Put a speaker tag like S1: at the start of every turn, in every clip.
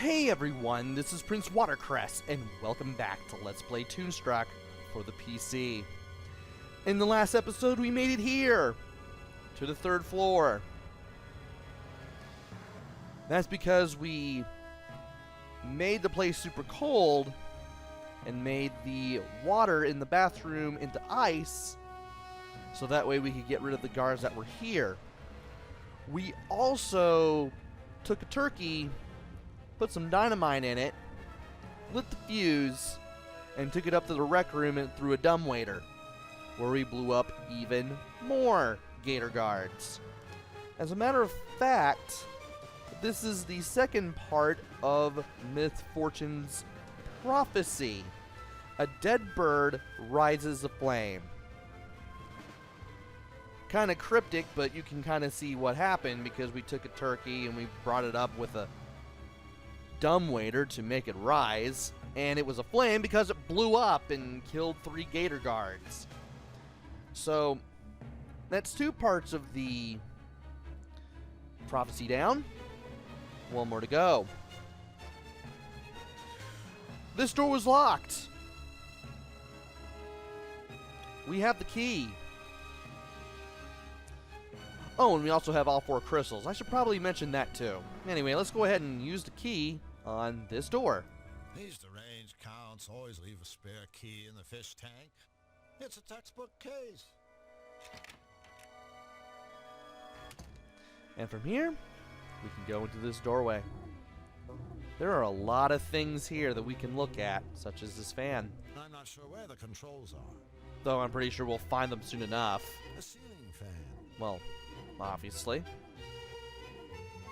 S1: Hey everyone, this is PrinceWatercress, and welcome back to Let's Play Toonstruck for the PC. In the last episode, we made it here, to the 3rd floor. That's because we made the place super cold, and made the water in the bathroom into ice, so that way we could get rid of the guards that were here. We also took a turkey, put some dynamite in it, lit the fuse, and took it up to the rec room and threw a dumbwaiter, where we blew up even more gator guards. As a matter of fact, this is the second part of Myth Fortune's prophecy. A dead bird rises aflame. Kind of cryptic, but you can kind of see what happened because we took a turkey and we brought it up with a dumbwaiter to make it rise, and it was aflame because it blew up and killed 3 gator guards. So that's 2 parts of the prophecy down. 1 more to go. This door was locked. We have the key. Oh, and we also have all 4 crystals. I should probably mention that too. Anyway, let's go ahead and use the key on this door.
S2: These deranged counts always leave a spare key in the fish tank. It's a textbook case.
S1: And from here, we can go into this doorway. There are a lot of things here that we can look at, such as this fan.
S2: I'm not sure where the controls are.
S1: Though I'm pretty sure we'll find them soon enough.
S2: A ceiling fan.
S1: Well, obviously.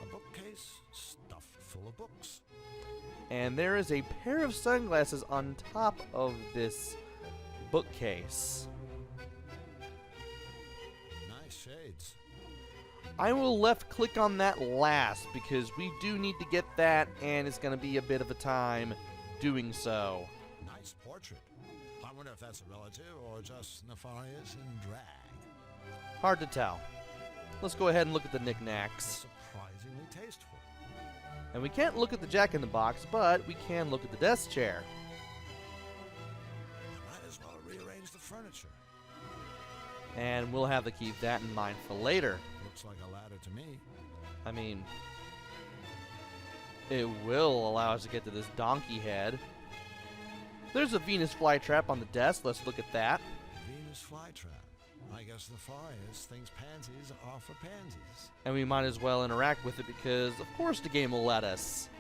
S2: A bookcase stuffed full of books.
S1: And there is a pair of sunglasses on top of this bookcase.
S2: Nice shades.
S1: I will left click on that last because we do need to get that, and it's going to be a bit of a time doing so.
S2: Nice portrait. I wonder if that's a relative or just Nefarious in drag.
S1: Hard to tell. Let's go ahead and look at the knickknacks.
S2: Surprisingly tasteful.
S1: And we can't look at the Jack-in-the-Box, but we can look at the desk chair.
S2: Might as well rearrange the furniture.
S1: And we'll have to keep that in mind for later.
S2: Looks like a ladder to me.
S1: I mean, it will allow us to get to this donkey head. There's a Venus flytrap on the desk. Let's look at that.
S2: Venus flytrap. I guess Nefarious thinks pansies are for pansies.
S1: And we might as well interact with it because, of course, the game will let us.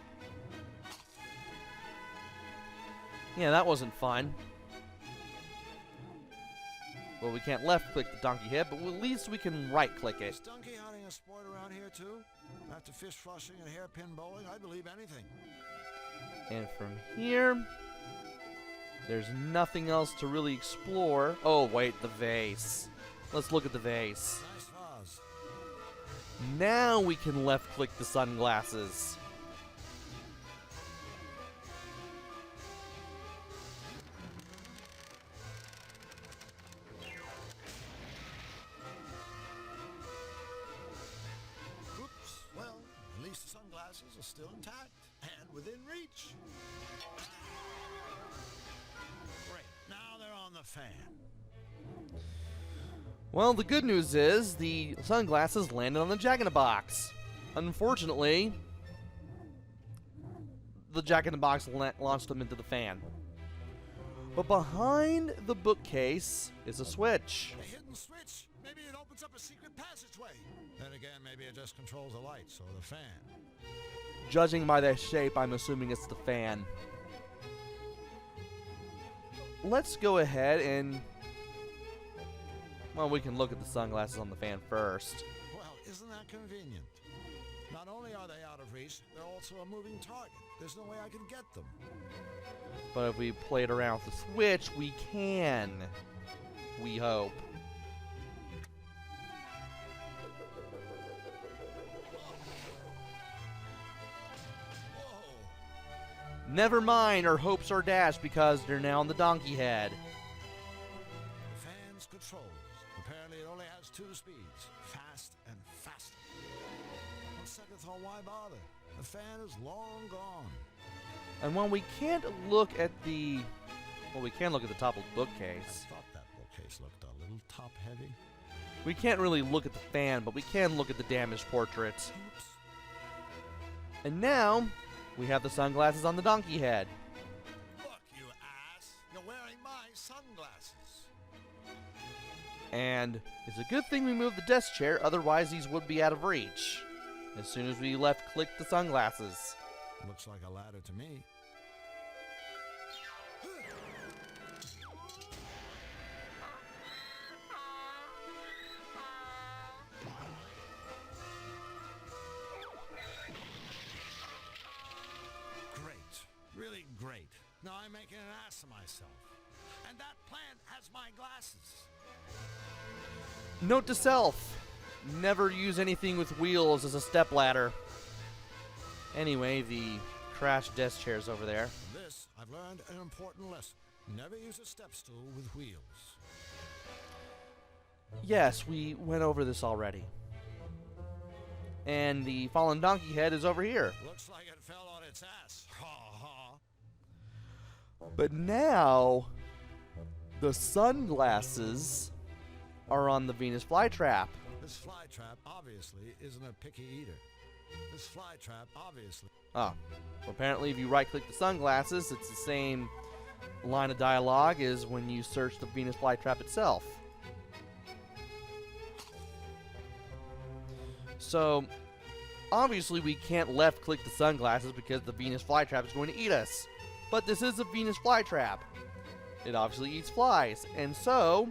S1: Yeah, that wasn't fun. Well, we can't left-click the donkey head, but at least we can right-click it.
S2: Is donkey hunting a sport around here, too? After fish flushing and hairpin bowling, I'd believe anything.
S1: And from here, there's nothing else to really explore. Oh, wait, the vase. Let's look at the vase.
S2: Nice vase.
S1: Now we can left-click the sunglasses.
S2: Oops. Well, at least the sunglasses are still intact and within reach. Great. Now they're on the fan.
S1: Well, the good news is the sunglasses landed on the Jack-in-the-Box. Unfortunately, the Jack-in-the-Box launched them into the fan. But behind the bookcase is a switch.
S2: A hidden switch. Maybe it opens up a secret passageway. Then again, maybe it just controls the lights or the fan.
S1: Judging by their shape, I'm assuming it's the fan. Let's go ahead and... well, we can look at the sunglasses on the fan first.
S2: Well, isn't that convenient? Not only are they out of reach, they're also a moving target. There's no way I can get them.
S1: But if we played around with the switch, we can. We hope.
S2: Whoa!
S1: Never mind, our hopes are dashed because they're now on the donkey head.
S2: The fan's controls. Apparently it only has 2 speeds. Fast and faster. second thought, why bother? The fan is long gone.
S1: And while we can't look at the... Well, we can look at the top of the
S2: I
S1: bookcase.
S2: thought that bookcase looked a little top-heavy.
S1: We can't really look at the fan, but we can look at the damaged portrait.
S2: Oops.
S1: And now, we have the sunglasses on the donkey head.
S2: Look, you ass. You're wearing my sunglasses.
S1: And it's a good thing we moved the desk chair, otherwise these would be out of reach. As soon as we left-clicked the sunglasses.
S2: Looks like a ladder to me. Great. Really great. Now I'm making an ass of myself. And that plant has my glasses.
S1: Note to self, never use anything with wheels as a stepladder. Anyway, the crashed desk chair's over there.
S2: From this, I've learned an important lesson. Never use a step stool with wheels.
S1: Yes, we went over this already. And the fallen donkey head is over here.
S2: Looks like it fell on its ass. Ha ha.
S1: But now, the sunglasses are on the Venus flytrap.
S2: This flytrap obviously isn't a picky eater. This flytrap obviously...
S1: Oh, well, apparently if you right-click the sunglasses, it's the same line of dialogue as when you search the Venus flytrap itself. So, obviously we can't left-click the sunglasses because the Venus flytrap is going to eat us. But this is a Venus flytrap. It obviously eats flies, and so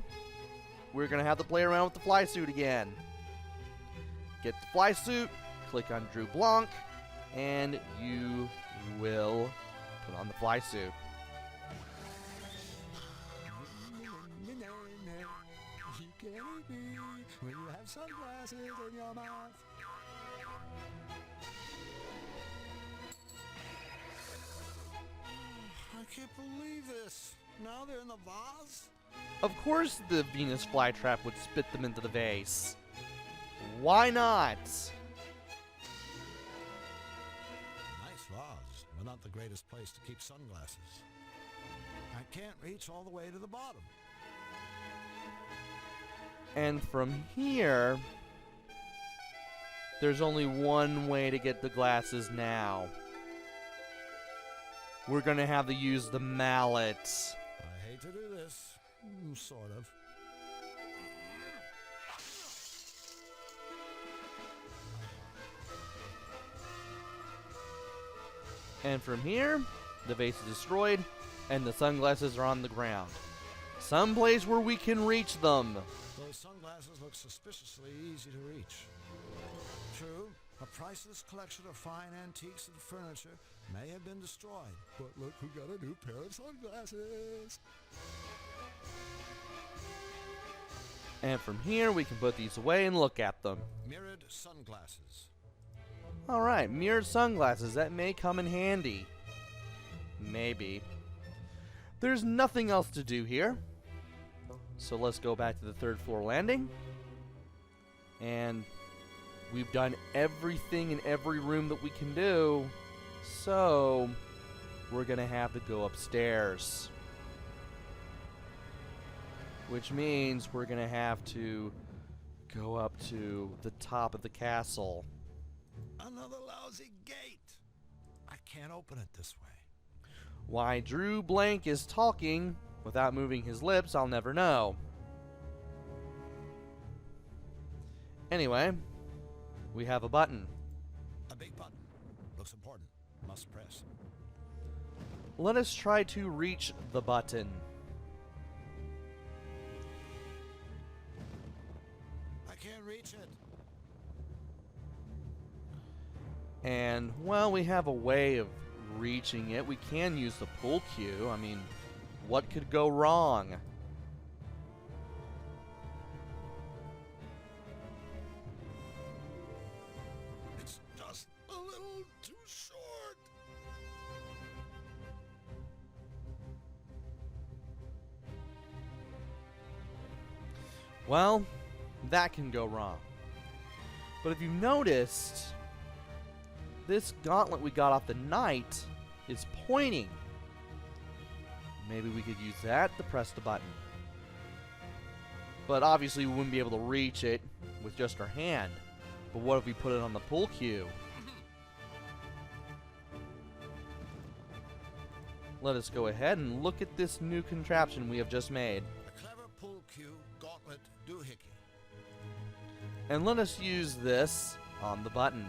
S1: we're going to have to play around with the fly suit again. Get the fly suit, click on Drew Blanc, and you will put on the fly suit.
S2: You can't eat me when you have sunglasses in your mouth. I can't believe this. Now they're in the vase?
S1: Of course the Venus flytrap would spit them into the vase. Why not?
S2: Nice vase, but not the greatest place to keep sunglasses. I can't reach all the way to the bottom.
S1: And from here, there's only one way to get the glasses now. We're gonna have to use the mallet.
S2: I hate to do this. Sort of.
S1: And from here, the vase is destroyed, and the sunglasses are on the ground. Someplace where we can reach them.
S2: Those sunglasses look suspiciously easy to reach. True, a priceless collection of fine antiques and furniture may have been destroyed. But look who got a new pair of sunglasses.
S1: And from here, we can put these away and look at them.
S2: Mirrored sunglasses.
S1: Alright, mirrored sunglasses. That may come in handy. Maybe. There's nothing else to do here. So let's go back to the third floor landing. And we've done everything in every room that we can do. So we're going to have to go upstairs. Which means we're going to have to go up to the top of the castle.
S2: Another lousy gate. I can't open it this way.
S1: Why Drew Blank is talking without moving his lips, I'll never know. Anyway, we have a button.
S2: A big button. Looks important. Must press.
S1: Let us try to reach the button.
S2: I can't reach it.
S1: And, well, we have a way of reaching it. We can use the pull cue. I mean, what could go wrong?
S2: It's just a little too short.
S1: Well, that can go wrong. But if you've noticed, this gauntlet we got off the knight is pointing. Maybe we could use that to press the button. But obviously we wouldn't be able to reach it with just our hand. But what if we put it on the pull cue? Let us go ahead and look at this new contraption we have just made.
S2: A clever pull cue gauntlet doohickey.
S1: And let us use this on the button.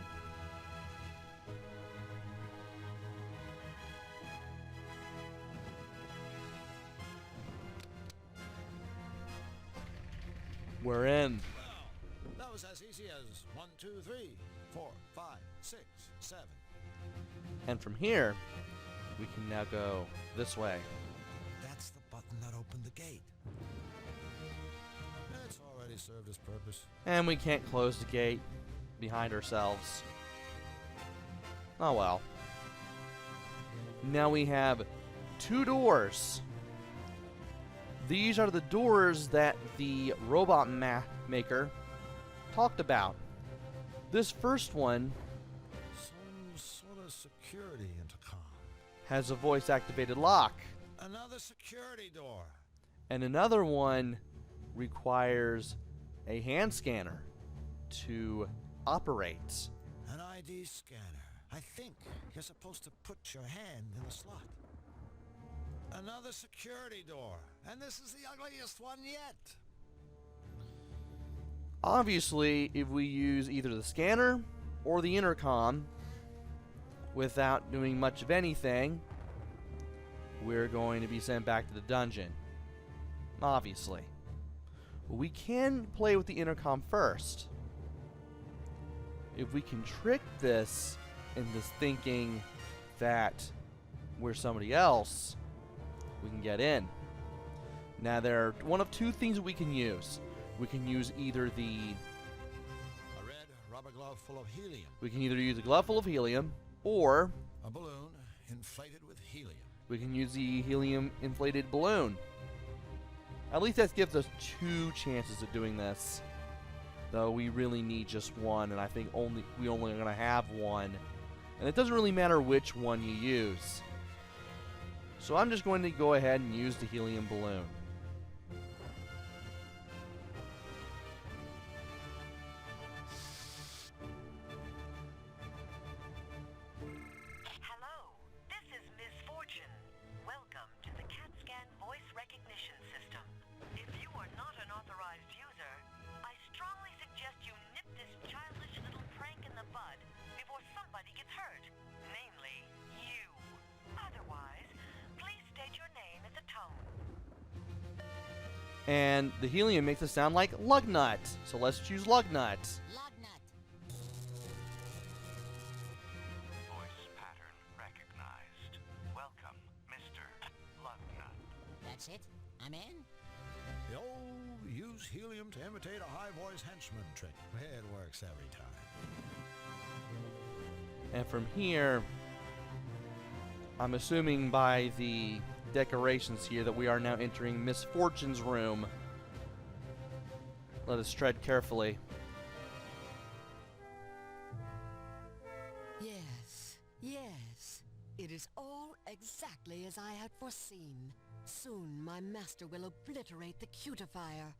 S1: We're in.
S2: Well, that was as easy as 1, 2, 3, 4, 5, 6, 7.
S1: And from here, we can now go this way.
S2: That's the button that opened the gate. It's already served its purpose.
S1: And we can't close the gate behind ourselves. Oh well. Now we have 2 doors. These are the doors that the robot maker talked about. This first one
S2: Some sort of security intercom.
S1: has a voice-activated lock,
S2: Another security door.
S1: and another one requires a hand scanner to operate.
S2: An ID scanner. I think you're supposed to put your hand in the slot. Another security door. And this is the ugliest one yet.
S1: Obviously, if we use either the scanner or the intercom without doing much of anything, we're going to be sent back to the dungeon. Obviously. But we can play with the intercom first. If we can trick this into thinking that we're somebody else, we can get in. Now there are one of 2 things we can use. We can use either the
S2: A red rubber glove full of helium.
S1: we can either use a glove full of helium, or
S2: A balloon inflated with helium.
S1: we can use the helium inflated balloon. At least that gives us 2 chances of doing this. Though we really need just one, and I think we only are going to have one. And it doesn't really matter which one you use. So I'm just going to go ahead and use the helium balloon.
S3: Hello, this is Miss Fortune. Welcome to the CAT-scan voice recognition system. If you are not an authorized user, I strongly suggest you nip this childish little prank in the bud before somebody gets hurt, namely you. Otherwise, please state your name at the tone.
S1: And the helium makes it sound like Lugnut. So let's choose Lugnut.
S4: Lognut.
S5: Voice pattern recognized. Welcome, Mr. Lugnut.
S4: That's it? I'm in?
S2: The old use helium to imitate a high voice henchman trick. It works every time.
S1: And from here, I'm assuming by the decorations here that we are now entering Miss Fortune's room. Let us tread carefully.
S6: Yes, yes. It is all exactly as I had foreseen. Soon my master will obliterate the cutifier.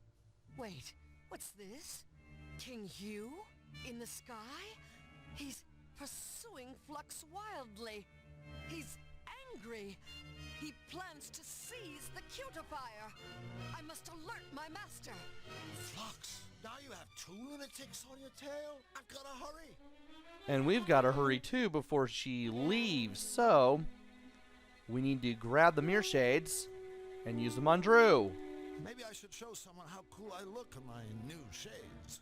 S6: Wait, what's this? King Hugh? In the sky? He's pursuing Flux wildly. He's angry. He plans to seize the cutifier. I must alert my master.
S2: Flux, now you have 2 lunatics on your tail? I've got to hurry.
S1: And we've got to hurry too before she leaves. So we need to grab the mirror shades and use them on Drew.
S2: Maybe I should show someone how cool I look in my new shades.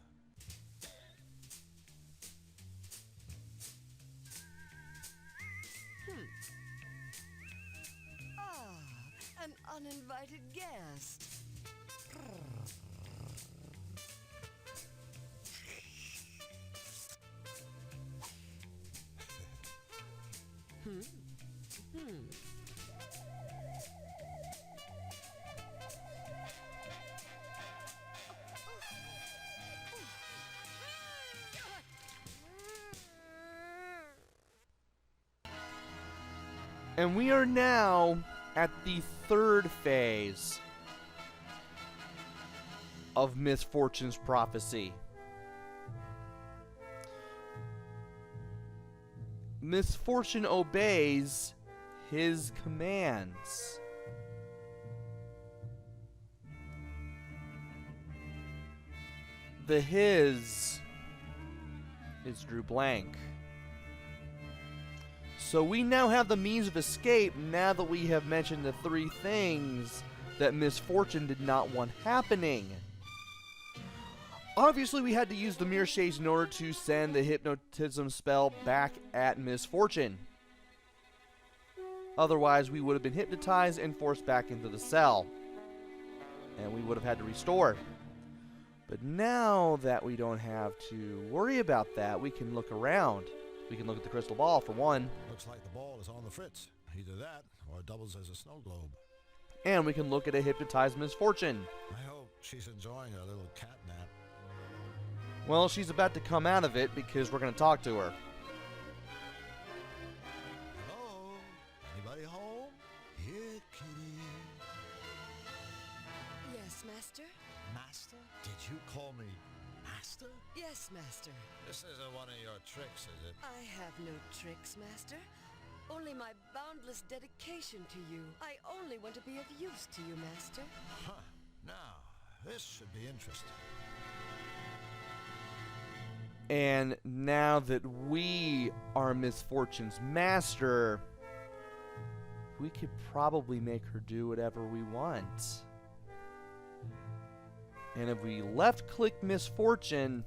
S6: Ah, an uninvited guest.
S1: And we are now at the third phase of Miss Fortune's prophecy. Miss Fortune obeys his commands. The his is Drew Blank. So we now have the means of escape now that we have mentioned the three things that Miss Fortune did not want happening. Obviously, we had to use the mirror shades in order to send the hypnotism spell back at Miss Fortune. Otherwise, we would have been hypnotized and forced back into the cell. And we would have had to restore. But now that we don't have to worry about that, we can look around. We can look at the crystal ball, for one.
S2: Looks like the ball is on the fritz. Either that, or it doubles as a snow globe.
S1: And we can look at a hypnotized Miss Fortune.
S2: I hope she's enjoying her little cat nap.
S1: Well, she's about to come out of it because we're going to talk to her.
S2: Hello? Anybody home? Here, kitty.
S6: Yes, Master?
S2: Master? Did you call me Master?
S6: Yes, Master.
S2: This isn't one of your tricks, is it?
S6: I have no tricks, Master. Only my boundless dedication to you. I only want to be of use to you, Master.
S2: Huh. Now, this should be interesting.
S1: And now that we are Miss Fortune's master, we could probably make her do whatever we want. And if we left-click Miss Fortune,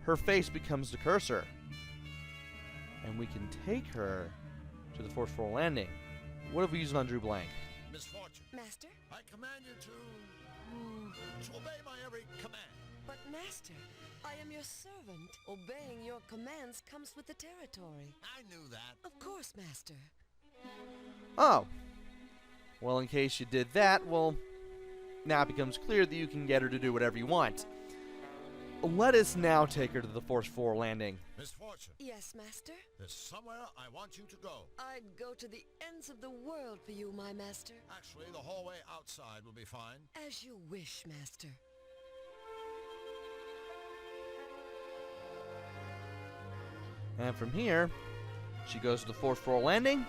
S1: her face becomes the cursor. And we can take her to the fourth floor landing. What have we used on Drew Blank?
S2: Miss Fortune,
S6: Master?
S2: I command you to obey my every command.
S6: But Master, I am your servant. Obeying your commands comes with the territory.
S2: I knew that.
S6: Of course, Master.
S1: Oh. Well, in case you did that, well, now it becomes clear that you can get her to do whatever you want. Let us now take her to the fourth floor landing.
S2: Miss Fortune,
S6: Yes, Master?
S2: there's somewhere I want you to go.
S6: I'd go to the ends of the world for you, my Master.
S2: Actually, the hallway outside will be fine.
S6: As you wish, Master.
S1: And from here, she goes to the fourth floor landing.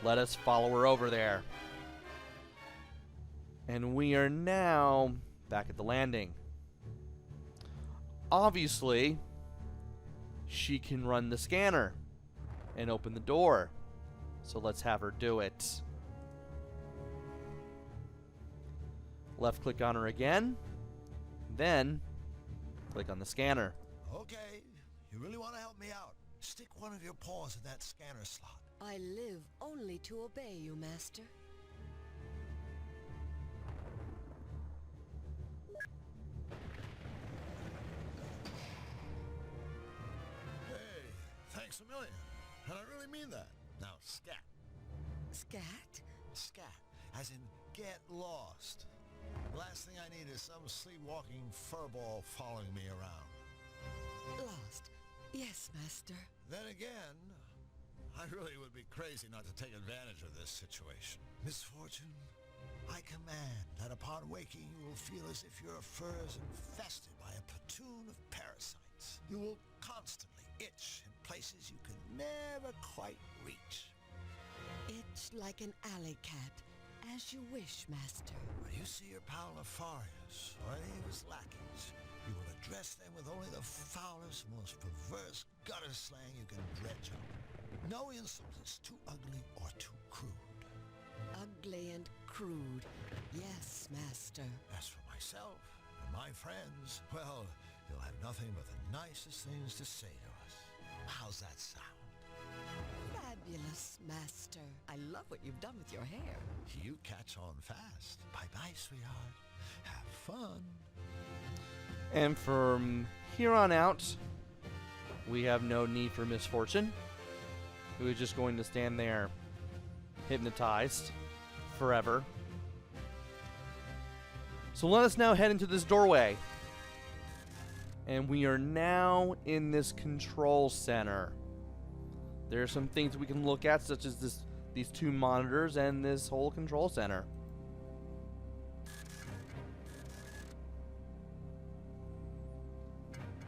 S1: Let us follow her over there. And we are now back at the landing. Obviously, she can run the scanner and open the door. So let's have her do it. Left click on her again. Then click on the scanner.
S2: Okay, you really want to help me out? Stick one of your paws in that scanner slot.
S6: I live only to obey you, Master.
S2: Hey, thanks a million. And I really mean that. Now, scat.
S6: Scat?
S2: Scat, as in get lost. The last thing I need is some sleepwalking furball following me around.
S6: Lost. Yes, Master.
S2: Then again, I really would be crazy not to take advantage of this situation. Miss Fortune, I command that upon waking you will feel as if your fur is infested by a platoon of parasites. You will constantly itch in places you can never quite reach.
S6: Itch like an alley cat. As you wish, Master.
S2: When you see your pal Nefarious or any of his lackeys, you will address them with only the foulest, most perverse gutter slang you can dredge up. No insult is too ugly or too crude.
S6: Ugly and crude. Yes, Master.
S2: As for myself and my friends, well, you'll have nothing but the nicest things to say to us. How's that sound?
S6: Fabulous, Master. I love what you've done with your hair.
S2: You catch on fast. Bye-bye, sweetheart. Have fun.
S1: And from here on out, we have no need for Miss Fortune, who is just going to stand there hypnotized forever. So let us now head into this doorway. And we are now in this control center. There are some things we can look at, such as these two monitors and this whole control center.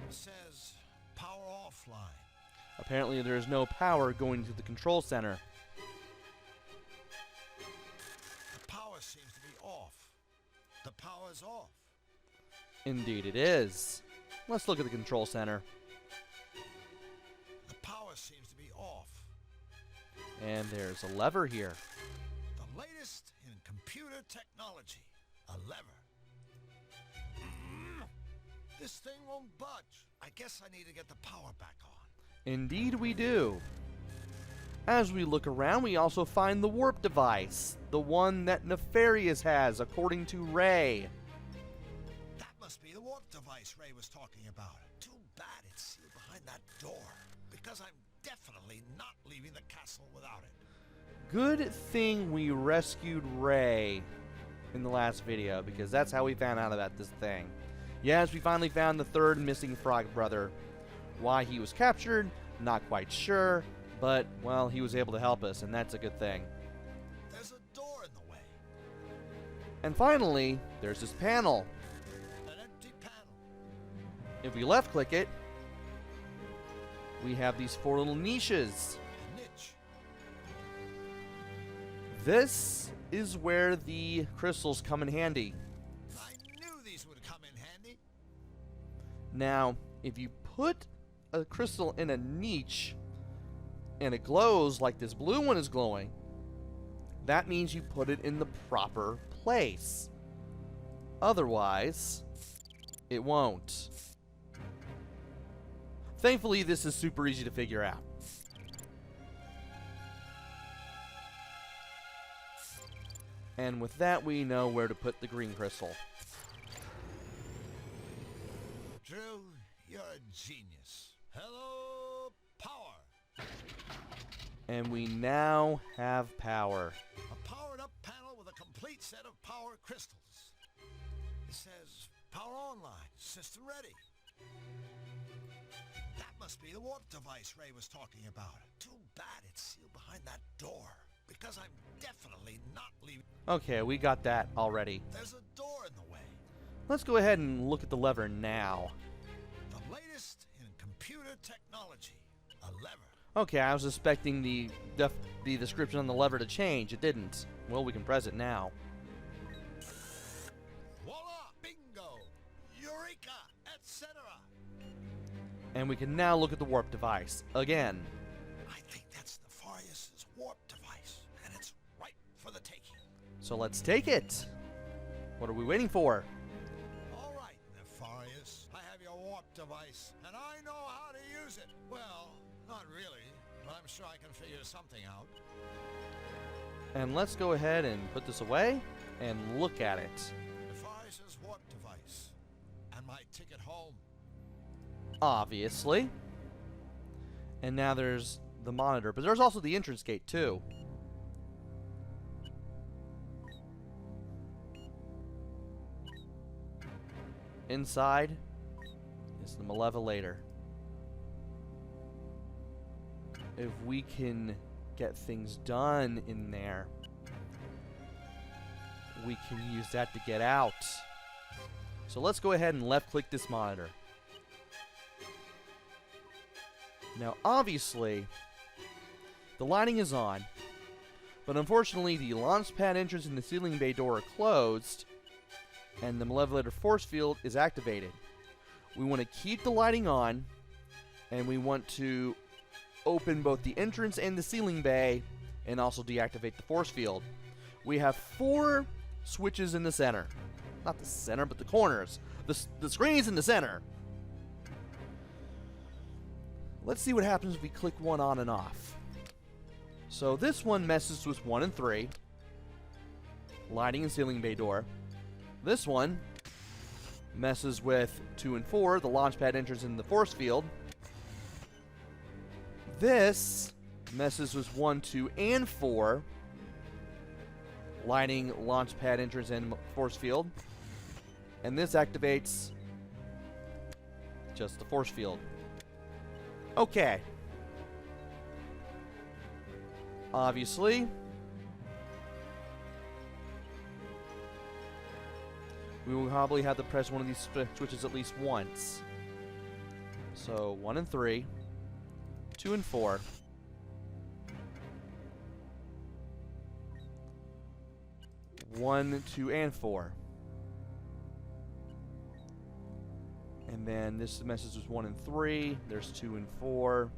S2: It says power offline.
S1: Apparently there is no power going to the control center.
S2: The power seems to be off. The power's off.
S1: Indeed it is. Let's look at the control center.
S2: The power seems to be off.
S1: And there's a lever here.
S2: The latest in computer technology. A lever. This thing won't budge. I guess I need to get the power back on.
S1: Indeed we do. As we look around, we also find the warp device, the one that Nefarious has, according to Ray.
S2: That must be the warp device Ray was talking about. Too bad it's sealed behind that door, because I'm definitely not leaving the castle without it.
S1: Good thing we rescued Ray in the last video, because that's how we found out about this thing. Yes, we finally found the third missing frog brother. Why he was captured, not quite sure, but, well, he was able to help us, and that's a good thing.
S2: There's a door in the way.
S1: And finally, there's this panel.
S2: An empty panel.
S1: If we left-click it, we have these 4 little niches.
S2: A niche.
S1: This is where the crystals come in handy.
S2: I knew these would come in handy.
S1: Now, if you put a crystal in a niche and it glows like this blue one is glowing, that means you put it in the proper place. Otherwise, it won't. Thankfully, this is super easy to figure out. And with that, we know where to put the green crystal.
S2: Drew, you're a genius. Hello, power.
S1: And we now have power.
S2: A powered-up panel with a complete set of power crystals. It says, power online, system ready. That must be the warp device Ray was talking about. Too bad it's sealed behind that door, because I'm definitely not leaving.
S1: Okay, we got that already.
S2: There's a door in the way.
S1: Let's go ahead and look at the lever now.
S2: The latest in computer technology. A lever.
S1: Okay, I was expecting the description on the lever to change. It didn't. Well, we can press it now.
S2: Voila! Bingo! Eureka! Etc.
S1: And we can now look at the warp device again.
S2: I think that's Nefarious' warp device, and it's right for the taking.
S1: So let's take it. What are we waiting for?
S2: All right, Nefarious. I have your warp device, and I know how to use it. Well, not really, but I'm sure I can figure something out.
S1: And let's go ahead and put this away and look at it.
S2: Nefarious' warp device, and my ticket home.
S1: Obviously. And now there's the monitor, but there's also the entrance gate too. Inside is the Malevolator. If we can get things done in there, we can use that to get out. So let's go ahead and left click this monitor. Now obviously the lighting is on, but unfortunately the launch pad entrance and the ceiling bay door are closed, and the Malevolator force field is activated. We want to keep the lighting on, and we want to open both the entrance and the ceiling bay, and also deactivate the force field. We have 4 switches in the center. Not the center, but the corners. The screen is in the center. Let's see what happens if we click one on and off. So this one messes with 1 and 3. Lighting and ceiling bay door. This one messes with 2 and 4, the launch pad entrance and the force field. This messes with 1, 2, and 4, lighting, launch pad entrance, and force field. And this activates just the force field. Okay. obviously. We will probably have to press one of these switches at least once. So 1 and 3, 2 and 4. 1, 2, and 4. And then this message was 1 and 3. There's 2 and 4.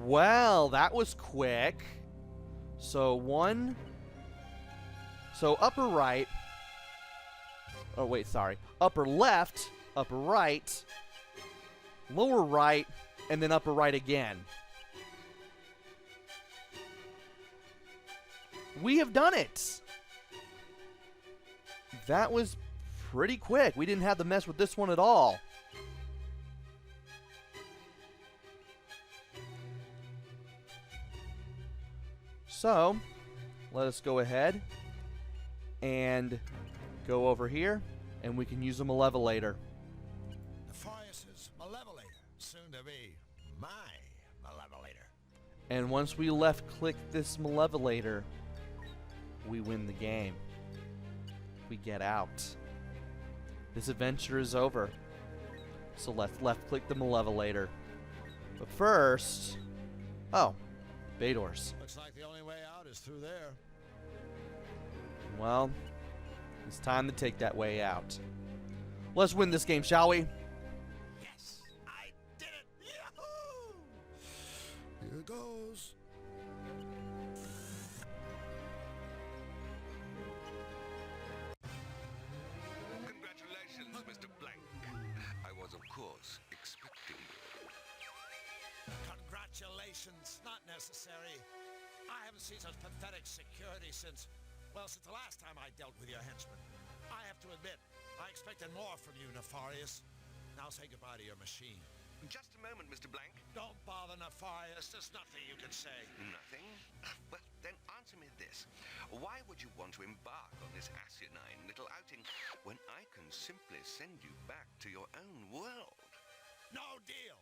S1: Well, that was quick. So upper right. Oh, wait, sorry. Upper left, upper right, lower right, and then upper right again. We have done it. That was pretty quick. We didn't have to mess with this one at all. So, let us go ahead and go over here, and we can use a Malevolator.
S2: Nefarious' Malevolator, soon to be my Malevolator.
S1: And once we left-click this Malevolator, we win the game. We get out. This adventure is over. So let's left-click the Malevolator. But first... Oh, bay doors.
S2: Looks like the only way out is through there.
S1: Well, it's time to take that way out. Let's win this game, shall we?
S2: Yes, I did it! Yahoo! Here it goes.
S5: Congratulations, Mr. Blank. I was, of course, expecting you.
S2: Congratulations, not necessary. I haven't seen such pathetic security since the last time I dealt with your henchman. I have to admit, I expected more from you, Nefarious. Now say goodbye to your machine.
S5: Just a moment, Mr. Blank.
S2: Don't bother, Nefarious. There's nothing you can say.
S5: Nothing? Well, then answer me this. Why would you want to embark on this asinine little outing when I can simply send you back to your own world?
S2: No deal.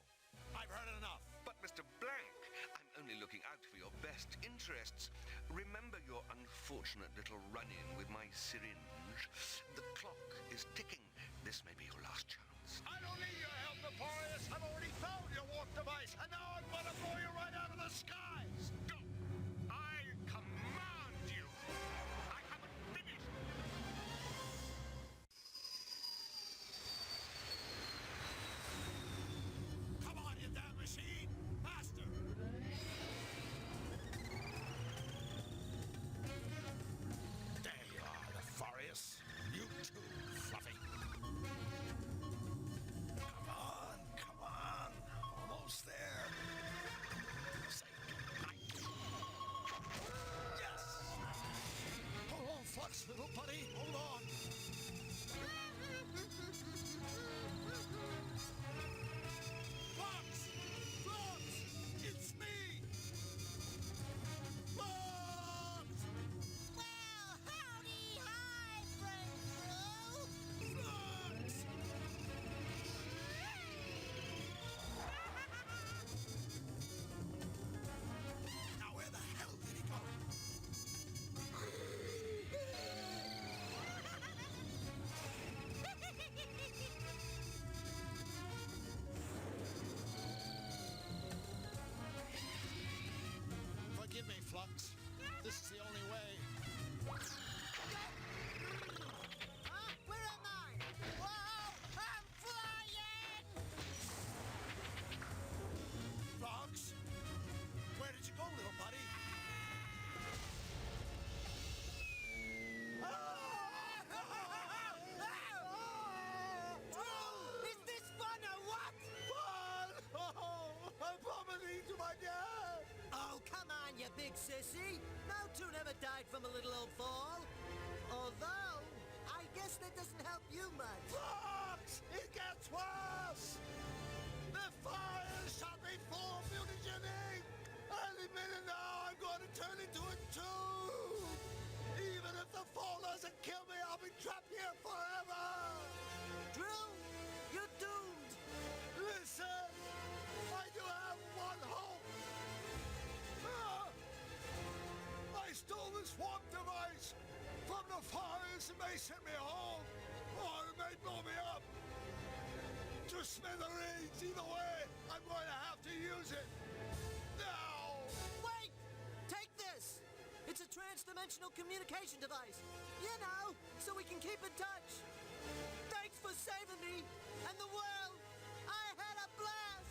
S2: I've heard enough.
S5: But, Mr. Blank, I'm only looking out for your best interests. Remember your unfortunate little run-in with my syringe. The clock is ticking. This may be your last chance.
S2: I don't need your help, Nefarious. I've already found your warp device, and now I'm gonna blow you right out of the skies.
S5: Go! I command you! I haven't finished!
S2: Come on, you damn machine! Faster! There you are, Nefarious. You too, Fluffy. Come on. Almost there. Say goodnight. Yes! Hold on, Flux, little buddy. Hold on. Flux! Flux! It's me! Flux!
S4: Well, howdy, hi, friend.
S2: Flux! Now where the hell did he go? Forgive me, Flux. This is the only way.
S4: Where am I? Whoa, I'm flying!
S2: Flux? Where did you go, little buddy?
S4: Is this fun or what?
S2: Fun! Oh, I'm vomiting to my death!
S6: Oh, come on, you big sissy. No two never died from a little old fall. Although, I guess that doesn't help you much.
S2: Flux! It gets worse! The fire shot me full of mutagenic! Any minute now, I'm going to turn into a tube! Even if the fall doesn't kill me, I'll be trapped here forever!
S6: Drew, you're doomed.
S2: Listen! stole the swamp device from the forest and may send me home, or it may blow me up. To smithereens, either way, I'm going to have to use it. Now!
S4: Wait! Take this! It's a trans-dimensional communication device. You know, so we can keep in touch. Thanks for saving me and the world. I had a blast.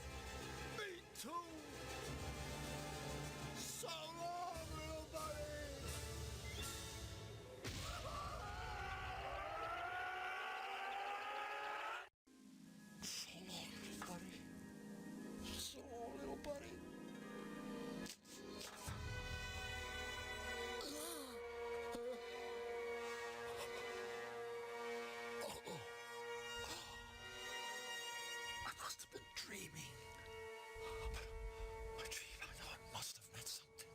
S2: Me too. So long, little buddy. So long, little buddy. So long, little buddy. I must have been dreaming. My dream, I know it must have meant something.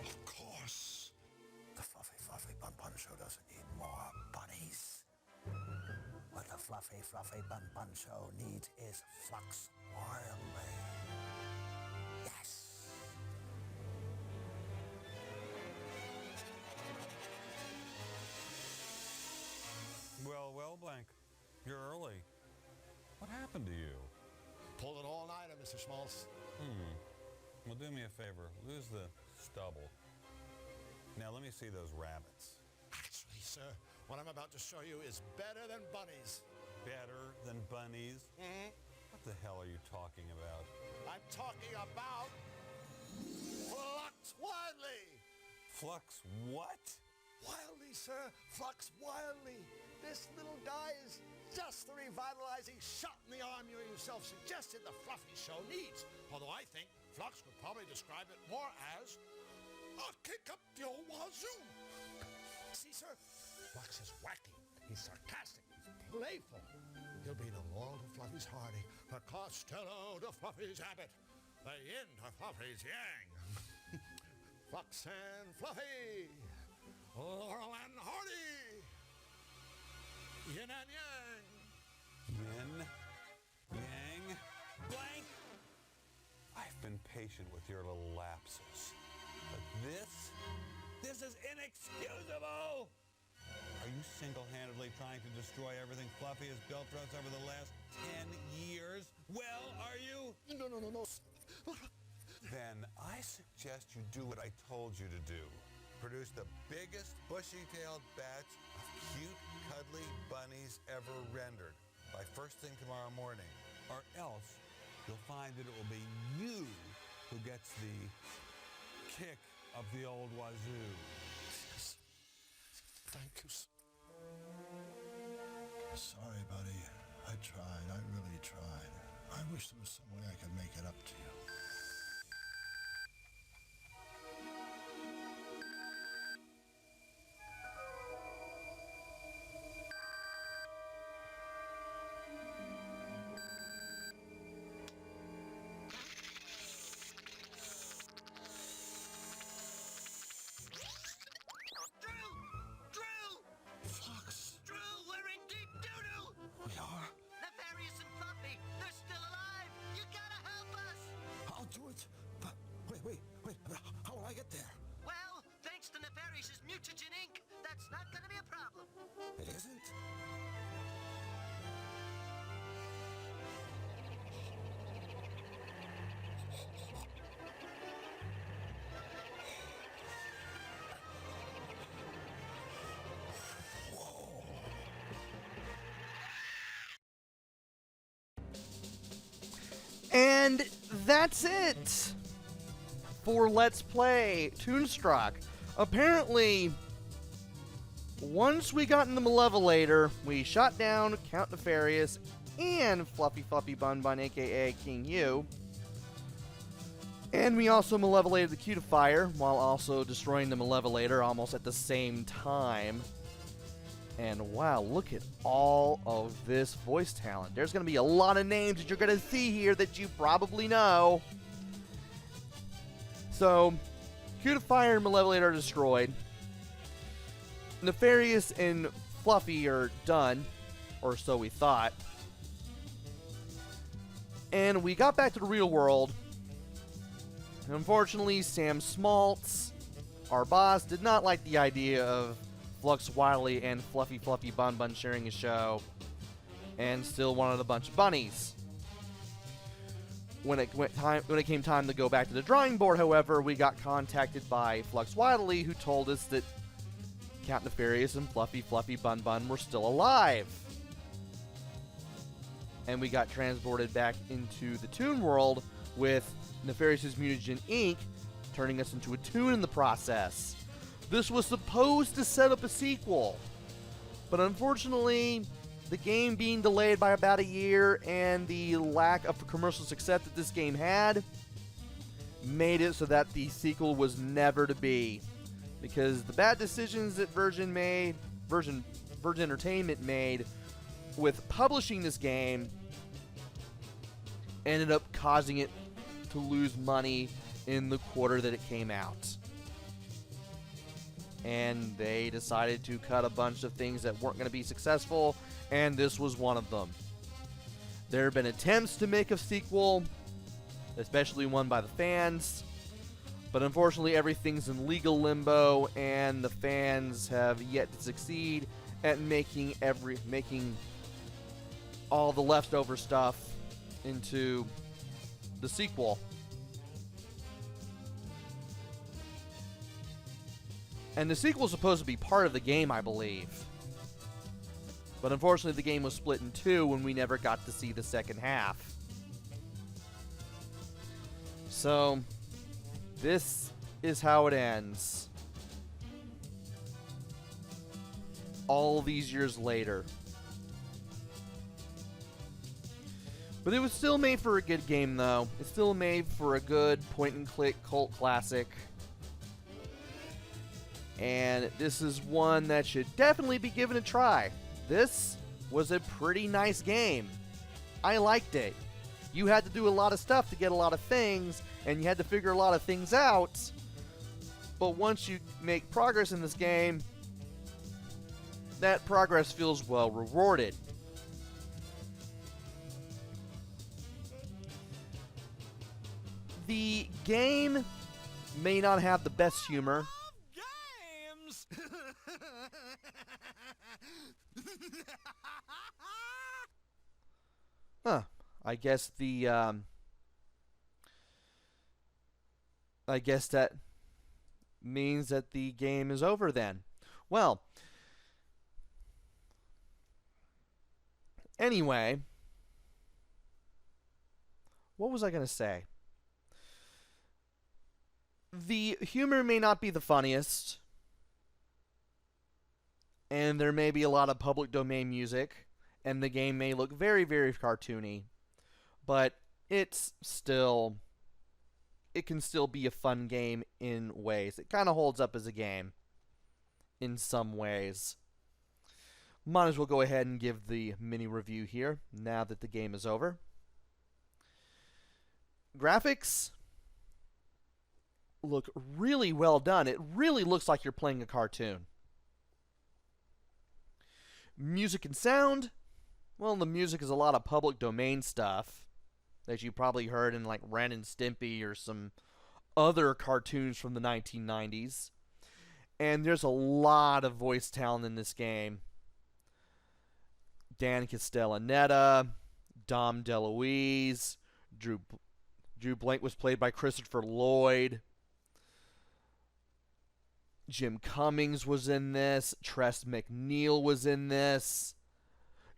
S2: Of course. The Fluffy Fluffy Bun Bun Show doesn't need more bunnies. What the Fluffy Fluffy Bun Bun Show needs is Flux Wildly. Yes.
S7: Well, Blank. You're early. What happened to you?
S2: Pulled an all-nighter, Mr. Schmaltz.
S7: Well, do me a favor. Lose the stubble. Now, let me see those rabbits.
S2: Actually, sir, what I'm about to show you is better than bunnies.
S7: Better than bunnies? What the hell are you talking about?
S2: I'm talking about Flux Wildly.
S7: Flux what?
S2: Wildly, sir. Flux Wildly. This little guy is just the revitalizing shot in the arm you yourself suggested the Fluffy Show needs. Although I think Flux would probably describe it more as a kick up the old wazoo. See, sir, Flux is wacky. He's sarcastic. He's playful. He'll be the long to Fluffy's Hardy, the Costello to Fluffy's Abbott, the yin to Fluffy's Yang. Flux and Fluffy, Laurel and Hardy, yin and yang.
S7: Yin? Yang? Blank? I've been patient with your little lapses. But this is inexcusable! Are you single-handedly trying to destroy everything Fluffy has built for us over the last 10 years? Well, are you?
S2: No.
S7: Then I suggest you do what I told you to do. Produce the biggest bushy-tailed batch of cute, cuddly bunnies ever rendered by first thing tomorrow morning. Or else you'll find that it will be you who gets the kick of the old wazoo.
S2: Yes. Thank you. Sorry, buddy. I tried. I really tried. I wish there was some way I could make it up to you.
S3: Drew!
S2: Flux,
S3: Drew, we're in deep doo-doo!
S2: we are.
S3: Nefarious and Fluffy, they're still alive! You gotta help us!
S2: I'll do it. But wait. How will I get there?
S3: Well, thanks to Nefarious's mutagen ink, that's not gonna be a problem.
S2: It isn't.
S1: And that's it for Let's Play Toonstruck. Apparently, once we got in the Malevolator, we shot down Count Nefarious and Fluffy Fluffy Bun Bun, aka King Yu. And we also malevolated the Cutifier while also destroying the Malevolator almost at the same time. And wow, look at all of this voice talent. There's going to be a lot of names that you're going to see here that you probably know. So, Cutifier and Malevolator are destroyed. Nefarious and Fluffy are done, or so we thought. And we got back to the real world. Unfortunately, Sam Smaltz, our boss, did not like the idea of Flux Wily and Fluffy Fluffy Bun Bun sharing a show, and still wanted a bunch of bunnies. When it came time to go back to the drawing board, however, we got contacted by Flux Wily, who told us that Count Nefarious and Fluffy Fluffy Bun Bun were still alive. And we got transported back into the Toon world with Nefarious's Mutagen Inc. turning us into a Toon in the process. This was supposed to set up a sequel, but unfortunately, the game being delayed by about a year and the lack of commercial success that this game had made it so that the sequel was never to be. Because the bad decisions that Virgin Entertainment made with publishing this game ended up causing it to lose money in the quarter that it came out. And they decided to cut a bunch of things that weren't going to be successful, and this was one of them. There have been attempts to make a sequel, especially one by the fans, but unfortunately everything's in legal limbo, and the fans have yet to succeed at making all the leftover stuff into the sequel. And the sequel is supposed to be part of the game, I believe. But unfortunately, the game was split in two when we never got to see the second half. So, this is how it ends. All these years later. But it was still made for a good game, though. It's still made for a good point-and-click cult classic. And this is one that should definitely be given a try. This was a pretty nice game. I liked it. You had to do a lot of stuff to get a lot of things, and you had to figure a lot of things out. But once you make progress in this game, that progress feels well rewarded. The game may not have the best humor. Huh. I guess that means that the game is over then. Well, anyway, what was I going to say? The humor may not be the funniest, and there may be a lot of public domain music, and the game may look very, very cartoony, but it can still be a fun game in ways. It kind of holds up as a game in some ways. Might as well go ahead and give the mini review here now that the game is over. Graphics look really well done. It really looks like you're playing a cartoon. Music and sound, well, the music is a lot of public domain stuff that you probably heard in like Ren and Stimpy or some other cartoons from the 1990s. And there's a lot of voice talent in this game. Dan Castellaneta, Dom DeLuise, Drew Blank was played by Christopher Lloyd. Jim Cummings was in this. Tress MacNeille was in this.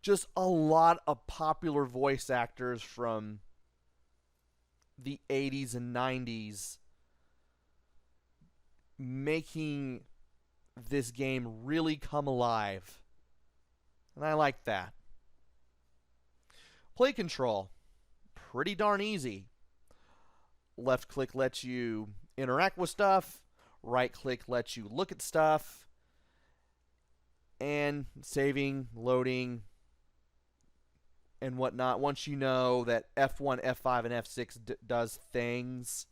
S1: Just a lot of popular voice actors from the 80s and 90s making this game really come alive. And I like that. Play control. Pretty darn easy. Left click lets you interact with stuff. Right click lets you look at stuff. And saving, loading, and whatnot. Once you know that F1, F5, and F6 does things,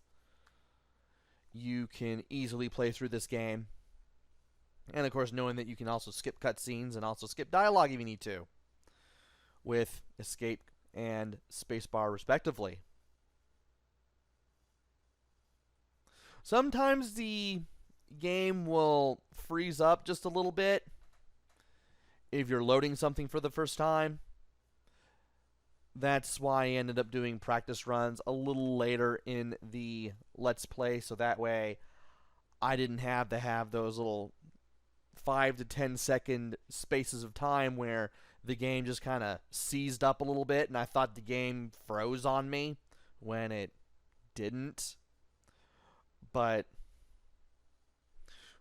S1: you can easily play through this game. And of course, knowing that you can also skip cutscenes and also skip dialogue if you need to, with escape and spacebar respectively. Sometimes the game will freeze up just a little bit if you're loading something for the first time. That's why I ended up doing practice runs a little later in the Let's Play, so that way I didn't have to have those little 5 to 10 second spaces of time where the game just kind of seized up a little bit and I thought the game froze on me when it didn't. But,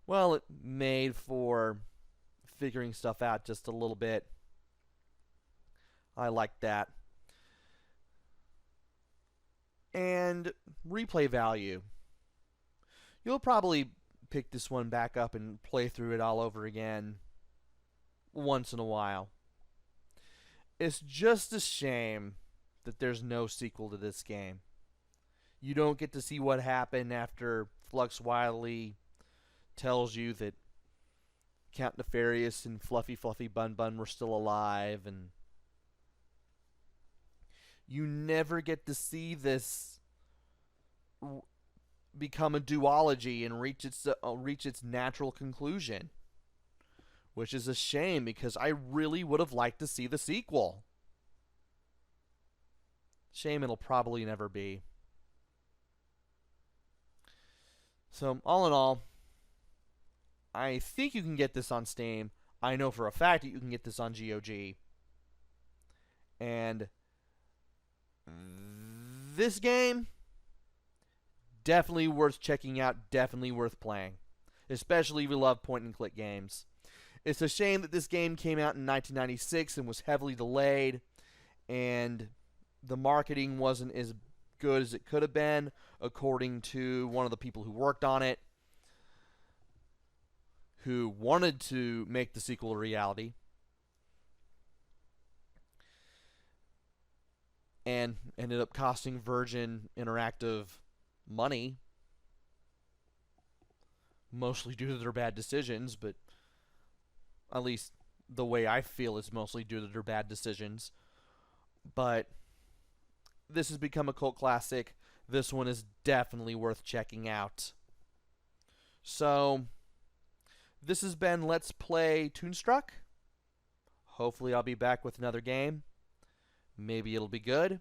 S1: well, it made for figuring stuff out just a little bit. I like that. And replay value. You'll probably pick this one back up and play through it all over again once in a while. It's just a shame that there's no sequel to this game. You don't get to see what happened after Flux Wily tells you that Count Nefarious and Fluffy Bun Bun were still alive, and you never get to see this become a duology and reach its natural conclusion, which is a shame because I really would have liked to see the sequel. Shame it'll probably never be. So, all in all, I think you can get this on Steam. I know for a fact that you can get this on GOG. And this game, definitely worth checking out, definitely worth playing. Especially if you love point-and-click games. It's a shame that this game came out in 1996 and was heavily delayed, and the marketing wasn't as good as it could have been, according to one of the people who worked on it, who wanted to make the sequel a reality, and ended up costing Virgin Interactive money, mostly due to their bad decisions, but at least the way I feel it's mostly due to their bad decisions. But this has become a cult classic. This one is definitely worth checking out. So, this has been Let's Play Toonstruck. Hopefully I'll be back with another game. Maybe it'll be good.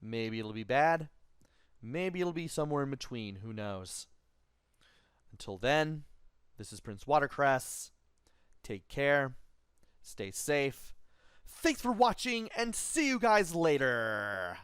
S1: Maybe it'll be bad. Maybe it'll be somewhere in between. Who knows? Until then, this is PrinceWatercress. Take care. Stay safe. Thanks for watching, and see you guys later.